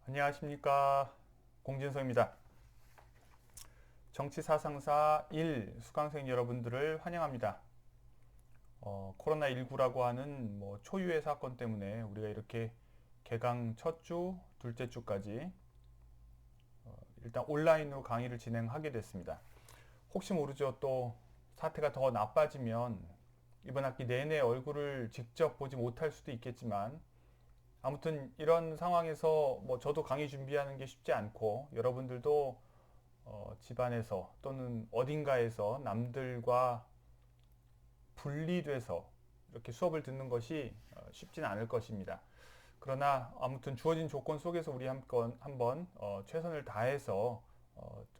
안녕하십니까. 공진서입니다. 정치사상사 1 수강생 여러분들을 환영합니다. 코로나19라고 하는 초유의 사건 때문에 우리가 이렇게 개강 첫 주, 둘째 주까지 일단 온라인으로 강의를 진행하게 됐습니다. 혹시 모르죠. 또 사태가 더 나빠지면 이번 학기 내내 얼굴을 직접 보지 못할 수도 있겠지만 아무튼 이런 상황에서 저도 강의 준비하는 게 쉽지 않고 여러분들도 집안에서 또는 어딘가에서 남들과 분리돼서 이렇게 수업을 듣는 것이 쉽지는 않을 것입니다. 그러나 아무튼 주어진 조건 속에서 우리 한번 최선을 다해서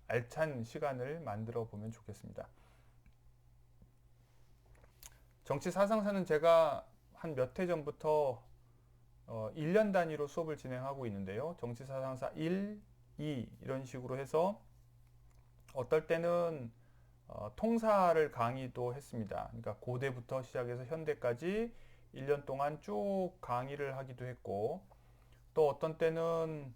알찬 시간을 만들어 보면 좋겠습니다. 정치 사상사는 제가 한 몇 해 전부터 1년 단위로 수업을 진행하고 있는데요. 정치사상사 1, 2 이런 식으로 해서 어떨 때는 통사를 강의도 했습니다. 그러니까 고대부터 시작해서 현대까지 1년 동안 쭉 강의를 하기도 했고 또 어떤 때는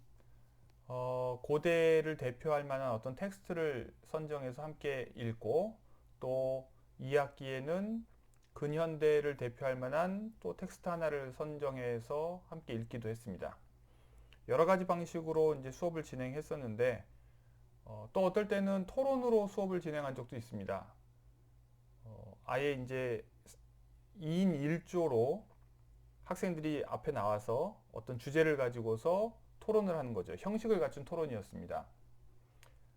고대를 대표할 만한 어떤 텍스트를 선정해서 함께 읽고 또 2학기에는 근현대를 대표할 만한 또 텍스트 하나를 선정해서 함께 읽기도 했습니다. 여러 가지 방식으로 이제 수업을 진행했었는데 또 어떨 때는 토론으로 수업을 진행한 적도 있습니다. 아예 이제 2인 1조로 학생들이 앞에 나와서 어떤 주제를 가지고서 토론을 하는 거죠. 형식을 갖춘 토론이었습니다.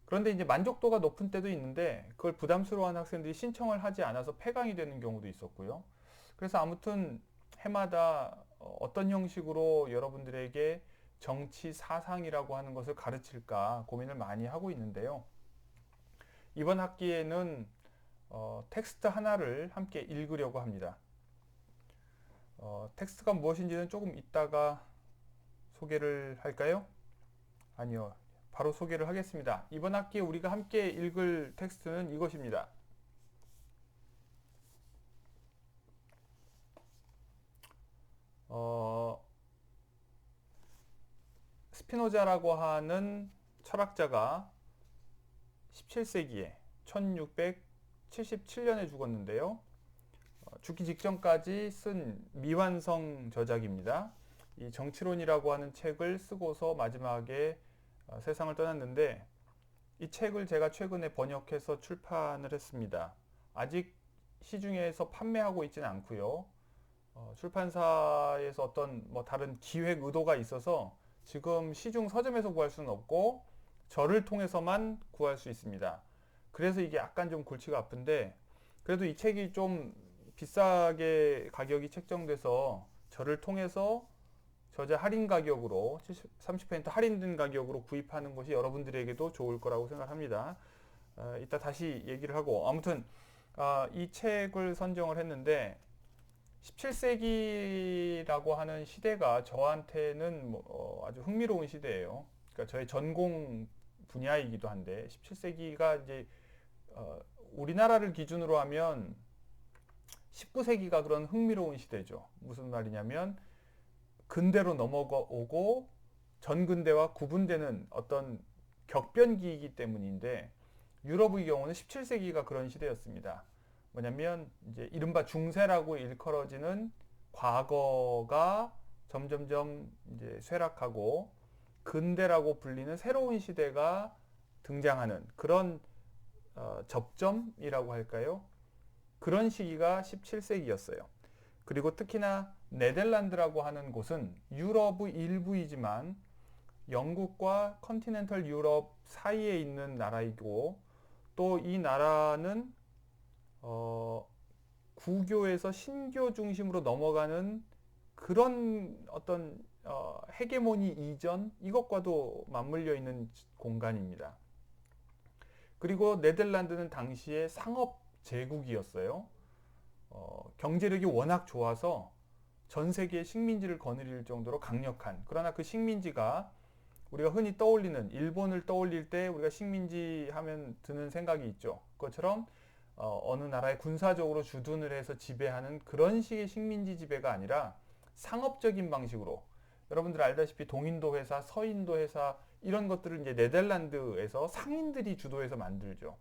그런데 이제 만족도가 높은 때도 있는데 그걸 부담스러워하는 학생들이 신청을 하지 않아서 폐강이 되는 경우도 있었고요. 그래서 아무튼 해마다 어떤 형식으로 여러분들에게 정치 사상이라고 하는 것을 가르칠까 고민을 많이 하고 있는데요. 이번 학기에는 텍스트 하나를 함께 읽으려고 합니다. 텍스트가 무엇인지는 조금 이따가 소개를 할까요? 아니요. 바로 소개를 하겠습니다. 이번 학기에 우리가 함께 읽을 텍스트는 이것입니다. 스피노자라고 하는 철학자가 17세기에 1677년에 죽었는데요. 죽기 직전까지 쓴 미완성 저작입니다. 이 정치론이라고 하는 책을 쓰고서 마지막에 세상을 떠났는데 이 책을 제가 최근에 번역해서 출판을 했습니다. 아직 시중에서 판매하고 있지는 않고요. 출판사에서 어떤 다른 기획 의도가 있어서 지금 시중 서점에서 구할 수는 없고 저를 통해서만 구할 수 있습니다. 그래서 이게 약간 좀 골치가 아픈데 그래도 이 책이 좀 비싸게 가격이 책정돼서 저를 통해서 저자 할인 가격으로 30% 할인된 가격으로 구입하는 것이 여러분들에게도 좋을 거라고 생각합니다. 이따 다시 얘기를 하고 아무튼 이 책을 선정을 했는데 17세기라고 하는 시대가 저한테는 아주 흥미로운 시대예요. 그러니까 저의 전공 분야이기도 한데 17세기가 이제 우리나라를 기준으로 하면 19세기가 그런 흥미로운 시대죠. 무슨 말이냐면 근대로 넘어오고 전근대와 구분되는 어떤 격변기이기 때문인데 유럽의 경우는 17세기가 그런 시대였습니다. 뭐냐면 이제 이른바 중세라고 일컬어지는 과거가 점점점 이제 쇠락하고 근대라고 불리는 새로운 시대가 등장하는 그런 접점이라고 할까요? 그런 시기가 17세기였어요. 그리고 특히나 네덜란드라고 하는 곳은 유럽의 일부이지만 영국과 컨티넨털 유럽 사이에 있는 나라이고 또 이 나라는 구교에서 신교 중심으로 넘어가는 그런 어떤 헤게모니 이전 이것과도 맞물려 있는 공간입니다. 그리고 네덜란드는 당시에 상업 제국이었어요. 경제력이 워낙 좋아서 전 세계의 식민지를 거느릴 정도로 강력한 그러나 그 식민지가 우리가 흔히 떠올리는 일본을 떠올릴 때 우리가 식민지 하면 드는 생각이 있죠. 그것처럼 어느 나라에 군사적으로 주둔을 해서 지배하는 그런 식의 식민지 지배가 아니라 상업적인 방식으로 여러분들 알다시피 동인도 회사, 서인도 회사 이런 것들을 이제 네덜란드에서 상인들이 주도해서 만들죠.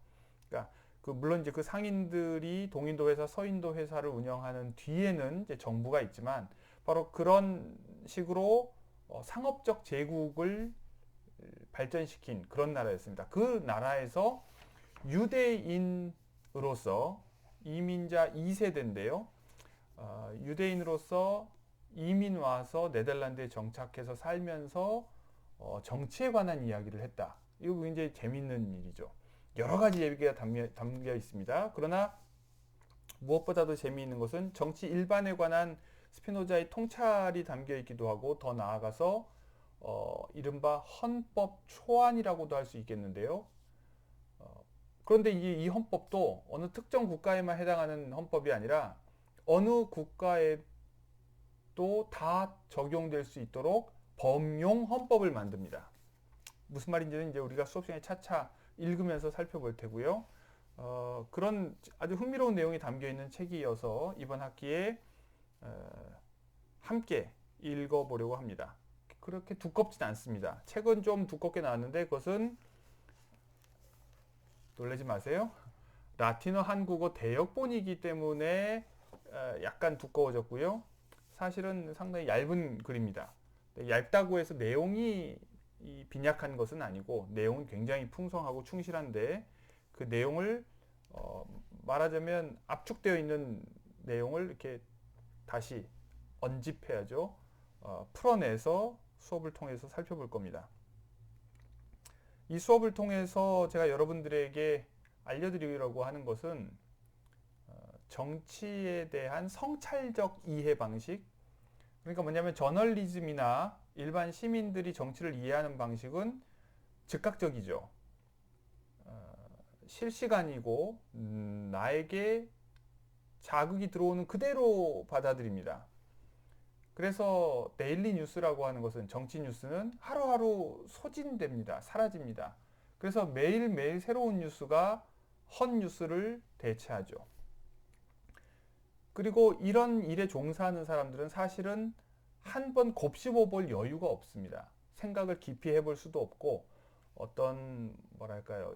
그러니까 물론 이제 그 상인들이 동인도 회사, 서인도 회사를 운영하는 뒤에는 이제 정부가 있지만 바로 그런 식으로 상업적 제국을 발전시킨 그런 나라였습니다. 그 나라에서 유대인으로서 이민자 2세대인데요. 유대인으로서 이민 와서 네덜란드에 정착해서 살면서 정치에 관한 이야기를 했다. 이거 굉장히 재밌는 일이죠. 여러 가지 얘기가 담겨 있습니다. 그러나 무엇보다도 재미있는 것은 정치 일반에 관한 스피노자의 통찰이 담겨 있기도 하고 더 나아가서 이른바 헌법 초안이라고도 할 수 있겠는데요. 그런데 이 헌법도 어느 특정 국가에만 해당하는 헌법이 아니라 어느 국가에도 다 적용될 수 있도록 범용 헌법을 만듭니다. 무슨 말인지는 이제 우리가 수업 시간에 차차 읽으면서 살펴볼 테고요. 그런 아주 흥미로운 내용이 담겨 있는 책이어서 이번 학기에 함께 읽어보려고 합니다. 그렇게 두껍진 않습니다. 책은 좀 두껍게 나왔는데 그것은 놀라지 마세요. 라틴어 한국어 대역본이기 때문에 약간 두꺼워졌고요. 사실은 상당히 얇은 글입니다. 얇다고 해서 내용이 빈약한 것은 아니고 내용은 굉장히 풍성하고 충실한데 그 내용을 말하자면 압축되어 있는 내용을 이렇게 다시 언집해야죠. 풀어내서 수업을 통해서 살펴볼 겁니다. 이 수업을 통해서 제가 여러분들에게 알려드리려고 하는 것은 정치에 대한 성찰적 이해 방식, 그러니까 뭐냐면 저널리즘이나 일반 시민들이 정치를 이해하는 방식은 즉각적이죠. 실시간이고 나에게 자극이 들어오는 그대로 받아들입니다. 그래서 데일리 뉴스라고 하는 것은 정치 뉴스는 하루하루 소진됩니다. 사라집니다. 그래서 매일매일 새로운 뉴스가 헛 뉴스를 대체하죠. 그리고 이런 일에 종사하는 사람들은 사실은 한 번 곱씹어볼 여유가 없습니다. 생각을 깊이 해볼 수도 없고 어떤 뭐랄까요,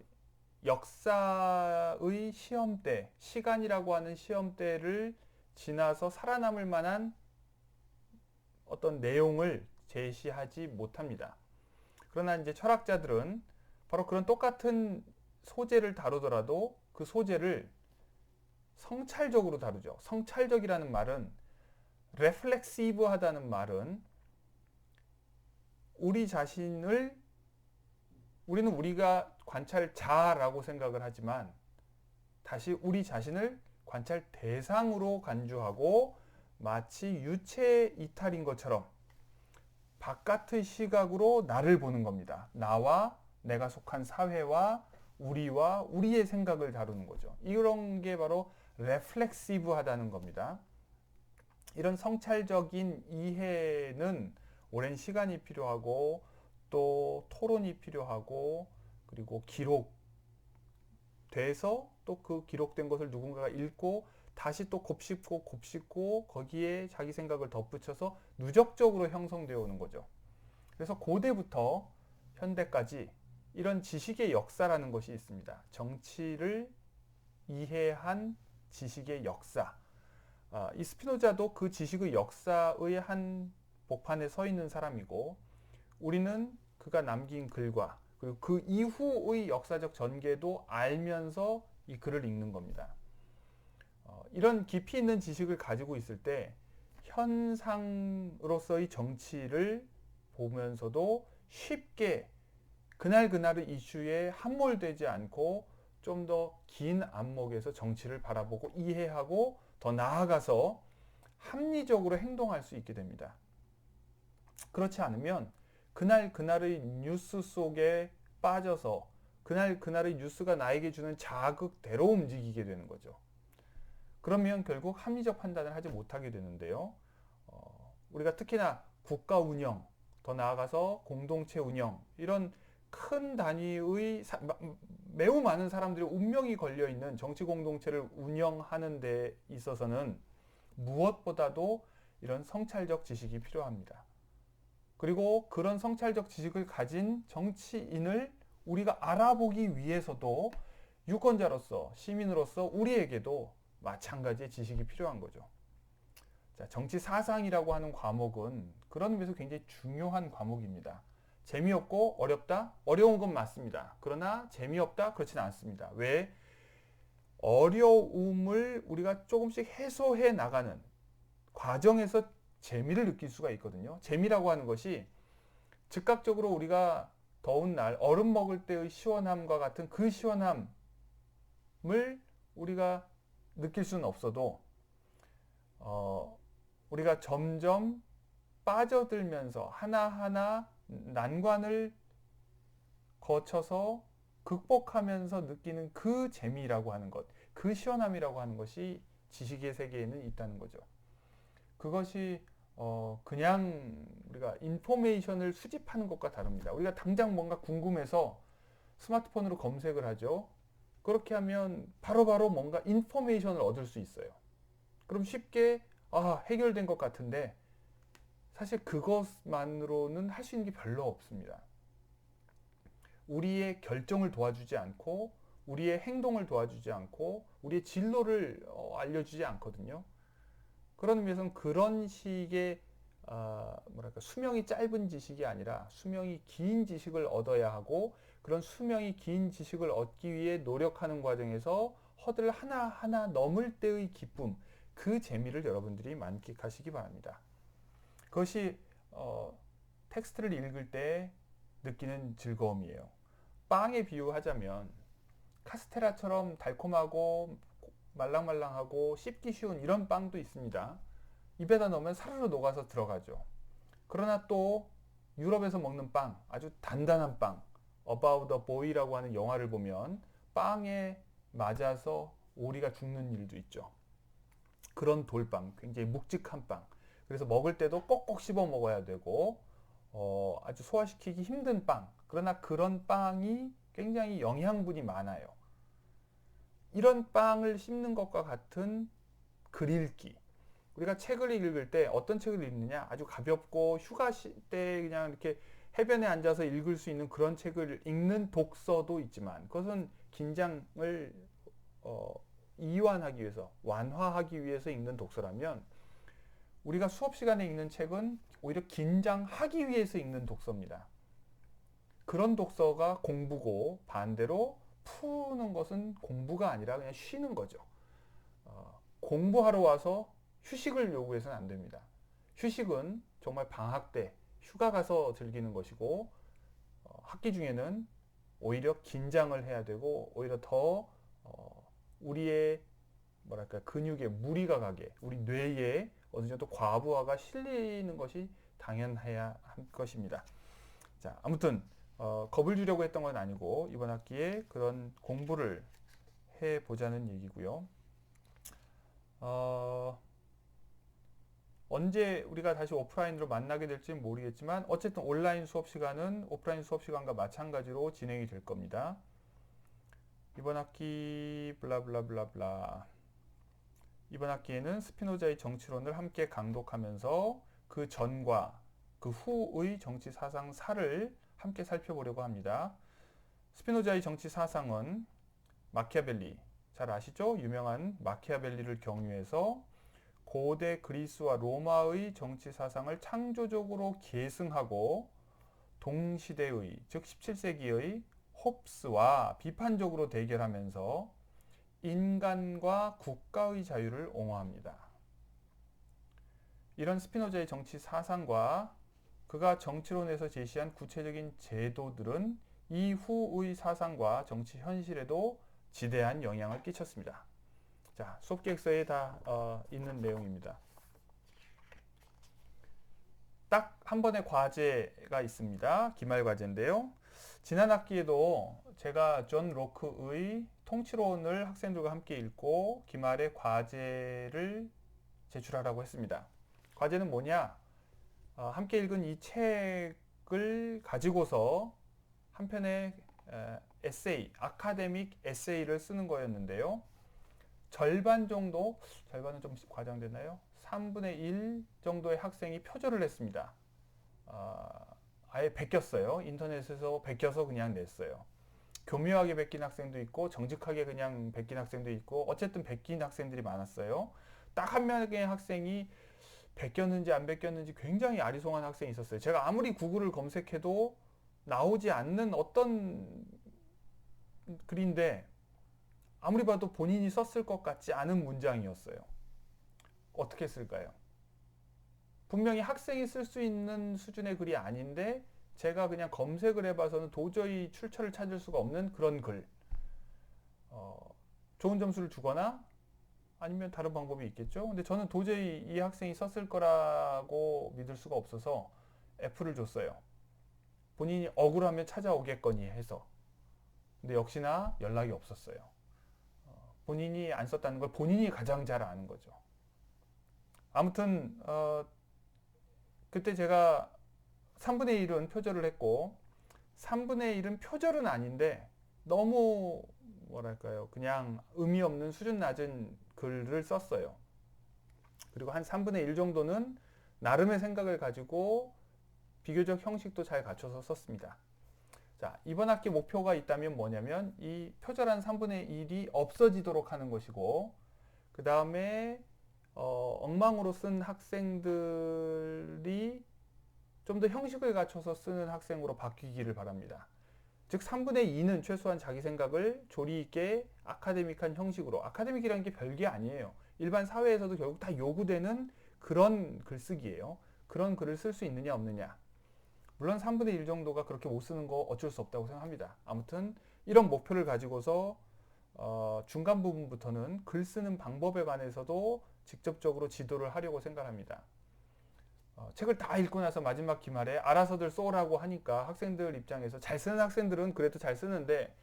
역사의 시험대, 시간이라고 하는 시험대를 지나서 살아남을 만한 어떤 내용을 제시하지 못합니다. 그러나 이제 철학자들은 바로 그런 똑같은 소재를 다루더라도 그 소재를 성찰적으로 다루죠. 성찰적이라는 말은 reflexive하다는 말은 우리 자신을 우리는 우리가 관찰자라고 생각을 하지만 다시 우리 자신을 관찰 대상으로 간주하고 마치 유체 이탈인 것처럼 바깥의 시각으로 나를 보는 겁니다. 나와 내가 속한 사회와 우리와 우리의 생각을 다루는 거죠. 이런 게 바로 reflexive하다는 겁니다. 이런 성찰적인 이해는 오랜 시간이 필요하고 또 토론이 필요하고 그리고 기록돼서 또 그 기록된 것을 누군가가 읽고 다시 또 곱씹고 거기에 자기 생각을 덧붙여서 누적적으로 형성되어 오는 거죠. 그래서 고대부터 현대까지 이런 지식의 역사라는 것이 있습니다. 정치를 이해한 지식의 역사. 이 스피노자도 그 지식의 역사의 한 복판에 서 있는 사람이고 우리는 그가 남긴 글과 그리고 그 이후의 역사적 전개도 알면서 이 글을 읽는 겁니다. 이런 깊이 있는 지식을 가지고 있을 때 현상으로서의 정치를 보면서도 쉽게 그날그날의 이슈에 함몰되지 않고 좀 더 긴 안목에서 정치를 바라보고 이해하고 더 나아가서 합리적으로 행동할 수 있게 됩니다. 그렇지 않으면 그날그날의 뉴스 속에 빠져서 그날그날의 뉴스가 나에게 주는 자극대로 움직이게 되는 거죠. 그러면 결국 합리적 판단을 하지 못하게 되는데요. 우리가 특히나 국가 운영, 더 나아가서 공동체 운영, 이런 큰 단위의 매우 많은 사람들의 운명이 걸려있는 정치 공동체를 운영하는 데 있어서는 무엇보다도 이런 성찰적 지식이 필요합니다. 그리고 그런 성찰적 지식을 가진 정치인을 우리가 알아보기 위해서도 유권자로서, 시민으로서 우리에게도 마찬가지의 지식이 필요한 거죠. 자, 정치 사상이라고 하는 과목은 그런 의미에서 굉장히 중요한 과목입니다. 재미없고 어렵다? 어려운 건 맞습니다. 그러나 재미없다? 그렇지는 않습니다. 왜? 어려움을 우리가 조금씩 해소해 나가는 과정에서 재미를 느낄 수가 있거든요. 재미라고 하는 것이 즉각적으로 우리가 더운 날 얼음 먹을 때의 시원함과 같은 그 시원함을 우리가 느낄 수는 없어도 우리가 점점 빠져들면서 하나하나 난관을 거쳐서 극복하면서 느끼는 그 재미라고 하는 것, 그 시원함이라고 하는 것이 지식의 세계에는 있다는 거죠. 그것이 그냥 우리가 인포메이션을 수집하는 것과 다릅니다. 우리가 당장 뭔가 궁금해서 스마트폰으로 검색을 하죠. 그렇게 하면 바로바로 뭔가 인포메이션을 얻을 수 있어요. 그럼 쉽게 해결된 것 같은데 사실 그것만으로는 할 수 있는 게 별로 없습니다. 우리의 결정을 도와주지 않고 우리의 행동을 도와주지 않고 우리의 진로를 알려주지 않거든요. 그런 의미에서는 그런 식의 수명이 짧은 지식이 아니라 수명이 긴 지식을 얻어야 하고 그런 수명이 긴 지식을 얻기 위해 노력하는 과정에서 허들을 하나하나 넘을 때의 기쁨, 그 재미를 여러분들이 만끽하시기 바랍니다. 그것이 텍스트를 읽을 때 느끼는 즐거움이에요. 빵에 비유하자면 카스테라처럼 달콤하고 말랑말랑하고 씹기 쉬운 이런 빵도 있습니다. 입에다 넣으면 사르르 녹아서 들어가죠. 그러나 또 유럽에서 먹는 빵, 아주 단단한 빵, About a Boy라고 하는 영화를 보면 빵에 맞아서 오리가 죽는 일도 있죠. 그런 돌빵, 굉장히 묵직한 빵. 그래서 먹을 때도 꼭꼭 씹어 먹어야 되고 아주 소화시키기 힘든 빵. 그러나 그런 빵이 굉장히 영양분이 많아요. 이런 빵을 씹는 것과 같은 글 읽기. 우리가 책을 읽을 때 어떤 책을 읽느냐? 아주 가볍고 휴가 때 그냥 이렇게 해변에 앉아서 읽을 수 있는 그런 책을 읽는 독서도 있지만 그것은 긴장을 이완하기 위해서, 완화하기 위해서 읽는 독서라면 우리가 수업 시간에 읽는 책은 오히려 긴장하기 위해서 읽는 독서입니다. 그런 독서가 공부고 반대로 푸는 것은 공부가 아니라 그냥 쉬는 거죠. 공부하러 와서 휴식을 요구해서는 안 됩니다. 휴식은 정말 방학 때 휴가 가서 즐기는 것이고 학기 중에는 오히려 긴장을 해야 되고 오히려 더 우리의 근육에 무리가 가게 우리 뇌에 어느 정도 과부하가 실리는 것이 당연해야 할 것입니다. 자, 아무튼 겁을 주려고 했던 건 아니고 이번 학기에 그런 공부를 해보자는 얘기고요. 언제 우리가 다시 오프라인으로 만나게 될지는 모르겠지만 어쨌든 온라인 수업 시간은 오프라인 수업 시간과 마찬가지로 진행이 될 겁니다. 이번 학기 블라블라블라블라 이번 학기에는 스피노자의 정치론을 함께 강독하면서 그 전과 그 후의 정치 사상사를 함께 살펴보려고 합니다. 스피노자의 정치 사상은 마키아벨리, 잘 아시죠? 유명한 마키아벨리를 경유해서 고대 그리스와 로마의 정치 사상을 창조적으로 계승하고 동시대의, 즉 17세기의 홉스와 비판적으로 대결하면서 인간과 국가의 자유를 옹호합니다. 이런 스피노자의 정치 사상과 그가 정치론에서 제시한 구체적인 제도들은 이후의 사상과 정치 현실에도 지대한 영향을 끼쳤습니다. 자, 수업 계획서에 다 있는 내용입니다. 딱 한 번의 과제가 있습니다. 기말 과제인데요. 지난 학기에도 제가 존 로크의 통치론을 학생들과 함께 읽고 기말에 과제를 제출하라고 했습니다. 과제는 뭐냐? 함께 읽은 이 책을 가지고서 한 편의 에세이, 아카데믹 에세이를 쓰는 거였는데요. 절반 정도, 절반은 좀 과장되나요? 3분의 1 정도의 학생이 표절을 했습니다. 아예 베꼈어요. 인터넷에서 베껴서 그냥 냈어요. 교묘하게 베낀 학생도 있고 정직하게 그냥 베낀 학생도 있고 어쨌든 베낀 학생들이 많았어요. 딱 한 명의 학생이 베꼈는지 안 베꼈는지 굉장히 아리송한 학생이 있었어요. 제가 아무리 구글을 검색해도 나오지 않는 어떤 글인데 아무리 봐도 본인이 썼을 것 같지 않은 문장이었어요. 어떻게 쓸까요? 분명히 학생이 쓸 수 있는 수준의 글이 아닌데 제가 그냥 검색을 해봐서는 도저히 출처를 찾을 수가 없는 그런 글. 어, 좋은 점수를 주거나 아니면 다른 방법이 있겠죠. 근데 저는 도저히 이 학생이 썼을 거라고 믿을 수가 없어서 F를 줬어요. 본인이 억울하면 찾아오겠거니 해서. 근데 역시나 연락이 없었어요. 본인이 안 썼다는 걸 본인이 가장 잘 아는 거죠. 아무튼 그때 제가 3분의 1은 표절을 했고 3분의 1은 표절은 아닌데 너무 뭐랄까요 그냥 의미 없는 수준 낮은 글을 썼어요. 그리고 한 3분의 1 정도는 나름의 생각을 가지고 비교적 형식도 잘 갖춰서 썼습니다. 자, 이번 학기 목표가 있다면 뭐냐면 이 표절한 3분의 1이 없어지도록 하는 것이고 그 다음에 엉망으로 쓴 학생들이 좀 더 형식을 갖춰서 쓰는 학생으로 바뀌기를 바랍니다. 즉 3분의 2는 최소한 자기 생각을 조리 있게 아카데믹한 형식으로, 아카데믹이라는 게 별게 아니에요. 일반 사회에서도 결국 다 요구되는 그런 글쓰기예요. 그런 글을 쓸 수 있느냐 없느냐. 물론 3분의 1 정도가 그렇게 못 쓰는 거 어쩔 수 없다고 생각합니다. 아무튼 이런 목표를 가지고서 중간 부분부터는 글 쓰는 방법에 관해서도 직접적으로 지도를 하려고 생각합니다. 책을 다 읽고 나서 마지막 기말에 알아서들 쏘라고 하니까 학생들 입장에서 잘 쓰는 학생들은 그래도 잘 쓰는데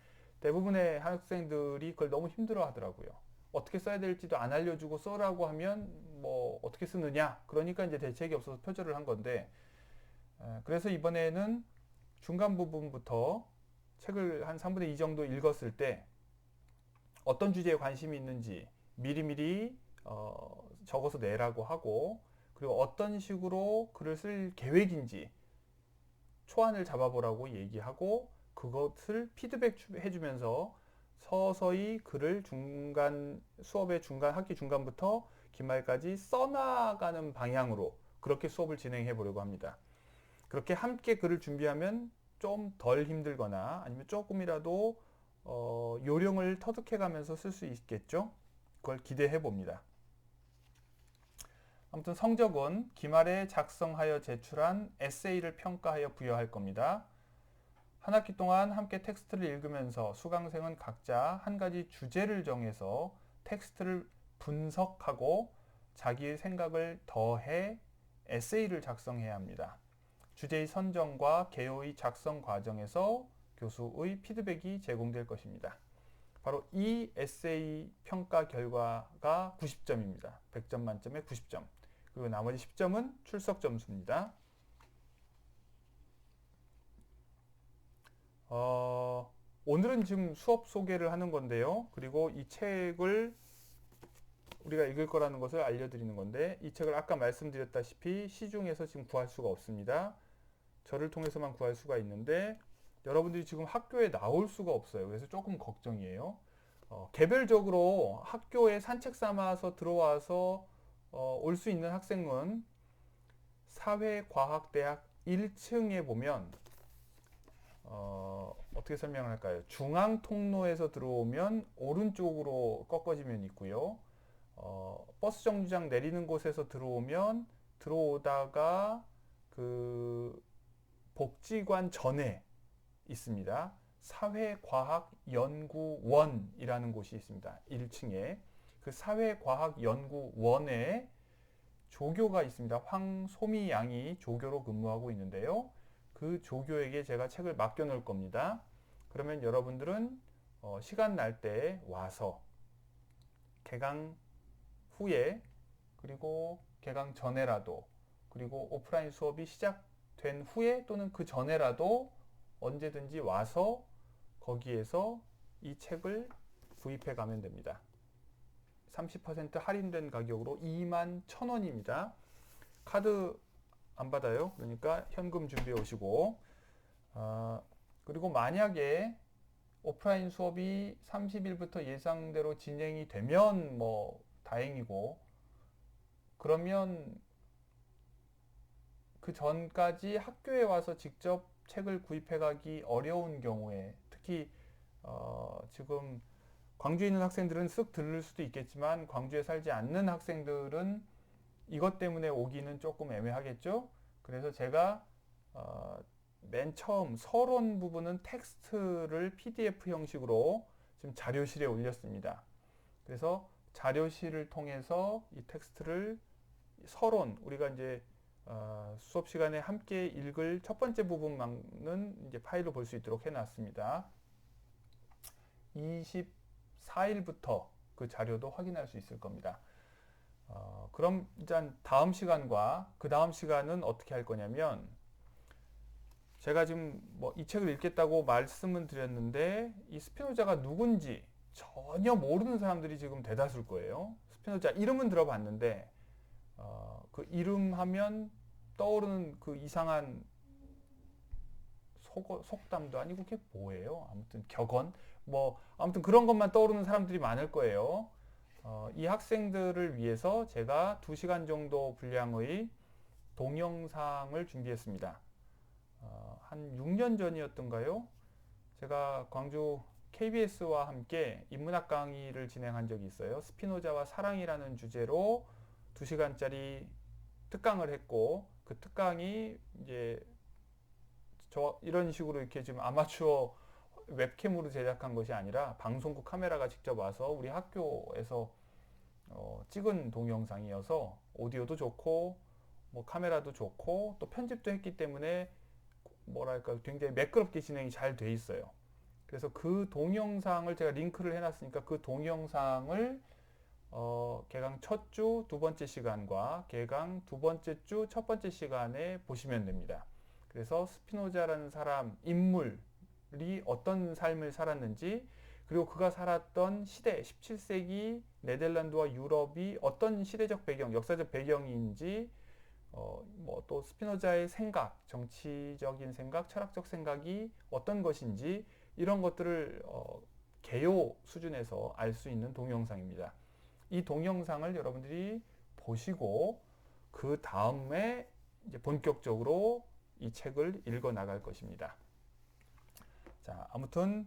대부분의 학생들이 그걸 너무 힘들어 하더라고요. 어떻게 써야 될지도 안 알려주고 써라고 하면 뭐 어떻게 쓰느냐. 그러니까 이제 대책이 없어서 표절을 한 건데 그래서 이번에는 중간 부분부터 책을 한 3분의 2 정도 읽었을 때 어떤 주제에 관심이 있는지 미리미리 적어서 내라고 하고 그리고 어떤 식으로 글을 쓸 계획인지 초안을 잡아보라고 얘기하고 그것을 피드백 해주면서 서서히 글을 수업의 중간, 학기 중간부터 기말까지 써나가는 방향으로 그렇게 수업을 진행해 보려고 합니다. 그렇게 함께 글을 준비하면 좀 덜 힘들거나 아니면 조금이라도 요령을 터득해 가면서 쓸 수 있겠죠. 그걸 기대해 봅니다. 아무튼 성적은 기말에 작성하여 제출한 에세이를 평가하여 부여할 겁니다. 한 학기 동안 함께 텍스트를 읽으면서 수강생은 각자 한 가지 주제를 정해서 텍스트를 분석하고 자기의 생각을 더해 에세이를 작성해야 합니다. 주제의 선정과 개요의 작성 과정에서 교수의 피드백이 제공될 것입니다. 바로 이 에세이 평가 결과가 90점입니다. 100점 만점에 90점. 그리고 나머지 10점은 출석 점수입니다. 오늘은 지금 수업 소개를 하는 건데요. 그리고 이 책을 우리가 읽을 거라는 것을 알려드리는 건데 이 책을 아까 말씀드렸다시피 시중에서 지금 구할 수가 없습니다. 저를 통해서만 구할 수가 있는데 여러분들이 지금 학교에 나올 수가 없어요. 그래서 조금 걱정이에요. 개별적으로 학교에 산책 삼아서 들어와서 올 수 있는 학생은 사회과학대학 1층에 보면 어떻게 설명을 할까요? 중앙 통로에서 들어오면 오른쪽으로 꺾어지면 있고요. 버스 정류장 내리는 곳에서 들어오다가 그 복지관 전에 있습니다. 사회과학연구원이라는 곳이 있습니다. 1층에. 그 사회과학연구원에 조교가 있습니다. 황소미 양이 조교로 근무하고 있는데요. 그 조교에게 제가 책을 맡겨 놓을 겁니다. 그러면 여러분들은 시간 날 때 와서 개강 후에 그리고 개강 전에라도 그리고 오프라인 수업이 시작된 후에 또는 그 전에라도 언제든지 와서 거기에서 이 책을 구입해 가면 됩니다. 30% 할인된 가격으로 21,000원입니다. 안 받아요. 그러니까 현금 준비해 오시고, 그리고 만약에 오프라인 수업이 30일부터 예상대로 진행이 되면 뭐 다행이고, 그러면 그 전까지 학교에 와서 직접 책을 구입해 가기 어려운 경우에, 특히 지금 광주에 있는 학생들은 쓱 들를 수도 있겠지만 광주에 살지 않는 학생들은 이것 때문에 오기는 조금 애매하겠죠. 그래서 제가 맨 처음 서론 부분은 텍스트를 PDF 형식으로 지금 자료실에 올렸습니다. 그래서 자료실을 통해서 이 텍스트를 서론, 우리가 이제 수업 시간에 함께 읽을 첫 번째 부분만은 이제 파일로 볼 수 있도록 해놨습니다. 24일부터 그 자료도 확인할 수 있을 겁니다. 그럼 일단 다음 시간과 그 다음 시간은 어떻게 할 거냐면, 제가 지금 뭐 이 책을 읽겠다고 말씀은 드렸는데 이 스피노자가 누군지 전혀 모르는 사람들이 지금 대다수일 거예요. 스피노자 이름은 들어봤는데 그 이름 하면 떠오르는 그 이상한 속담도 아니고 그게 뭐예요? 아무튼 격언? 뭐 아무튼 그런 것만 떠오르는 사람들이 많을 거예요. 이 학생들을 위해서 제가 2시간 정도 분량의 동영상을 준비했습니다. 한 6년 전이었던가요? 제가 광주 KBS와 함께 인문학 강의를 진행한 적이 있어요. 스피노자와 사랑이라는 주제로 2시간짜리 특강을 했고, 그 특강이 이제 이런 식으로 이렇게 지금 아마추어 웹캠으로 제작한 것이 아니라 방송국 카메라가 직접 와서 우리 학교에서 찍은 동영상이어서 오디오도 좋고 뭐 카메라도 좋고 또 편집도 했기 때문에 뭐랄까 굉장히 매끄럽게 진행이 잘 돼 있어요. 그래서 그 동영상을 제가 링크를 해놨으니까 그 동영상을 개강 첫 주 두 번째 시간과 개강 두 번째 주 첫 번째 시간에 보시면 됩니다. 그래서 스피노자라는 사람, 인물이 어떤 삶을 살았는지, 그리고 그가 살았던 시대, 17세기 네덜란드와 유럽이 어떤 시대적 배경, 역사적 배경인지, 뭐 또 스피노자의 생각, 정치적인 생각, 철학적 생각이 어떤 것인지 이런 것들을 개요 수준에서 알 수 있는 동영상입니다. 이 동영상을 여러분들이 보시고 그 다음에 이제 본격적으로 이 책을 읽어 나갈 것입니다. 자, 아무튼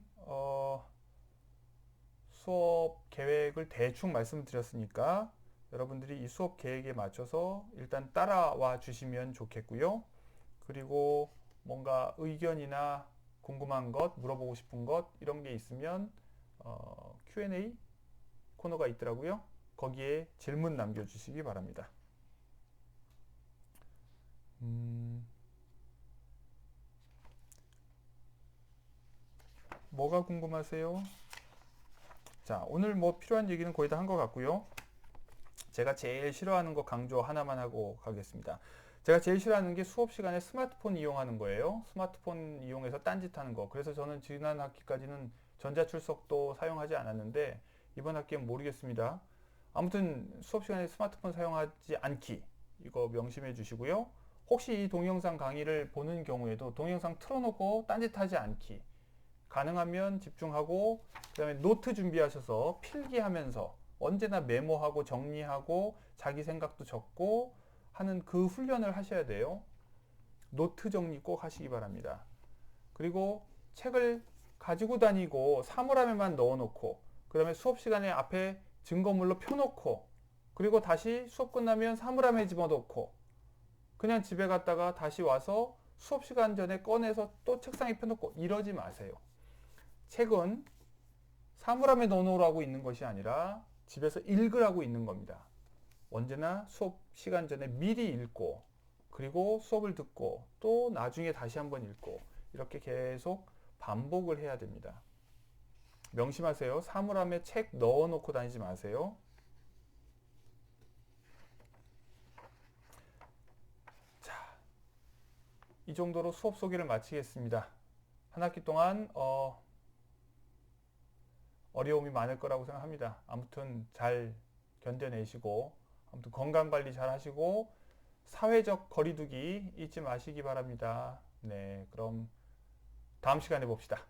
수업 계획을 대충 말씀드렸으니까 여러분들이 이 수업 계획에 맞춰서 일단 따라와 주시면 좋겠고요. 그리고 뭔가 의견이나 궁금한 것, 물어보고 싶은 것 이런 게 있으면 Q&A 코너가 있더라고요. 거기에 질문 남겨주시기 바랍니다. 뭐가 궁금하세요? 자, 오늘 뭐 필요한 얘기는 거의 다 한 것 같고요. 제가 제일 싫어하는 거 강조 하나만 하고 가겠습니다. 제가 제일 싫어하는 게 수업 시간에 스마트폰 이용하는 거예요. 스마트폰 이용해서 딴짓하는 거. 그래서 저는 지난 학기까지는 전자출석도 사용하지 않았는데 이번 학기엔 모르겠습니다. 아무튼 수업 시간에 스마트폰 사용하지 않기, 이거 명심해 주시고요. 혹시 이 동영상 강의를 보는 경우에도 동영상 틀어놓고 딴짓하지 않기, 가능하면 집중하고 그다음에 노트 준비하셔서 필기하면서 언제나 메모하고 정리하고 자기 생각도 적고 하는 그 훈련을 하셔야 돼요. 노트 정리 꼭 하시기 바랍니다. 그리고 책을 가지고 다니고 사물함에만 넣어놓고 그 다음에 수업 시간에 앞에 증거물로 펴놓고 그리고 다시 수업 끝나면 사물함에 집어넣고 그냥 집에 갔다가 다시 와서 수업 시간 전에 꺼내서 또 책상에 펴놓고 이러지 마세요. 책은 사물함에 넣어놓으라고 있는 것이 아니라 집에서 읽으라고 있는 겁니다. 언제나 수업 시간 전에 미리 읽고 그리고 수업을 듣고 또 나중에 다시 한번 읽고 이렇게 계속 반복을 해야 됩니다. 명심하세요. 사물함에 책 넣어놓고 다니지 마세요. 자, 이 정도로 수업 소개를 마치겠습니다. 한 학기 동안 어려움이 많을 거라고 생각합니다. 아무튼 잘 견뎌내시고 아무튼 건강 관리 잘 하시고 사회적 거리두기 잊지 마시기 바랍니다. 네, 그럼 다음 시간에 봅시다.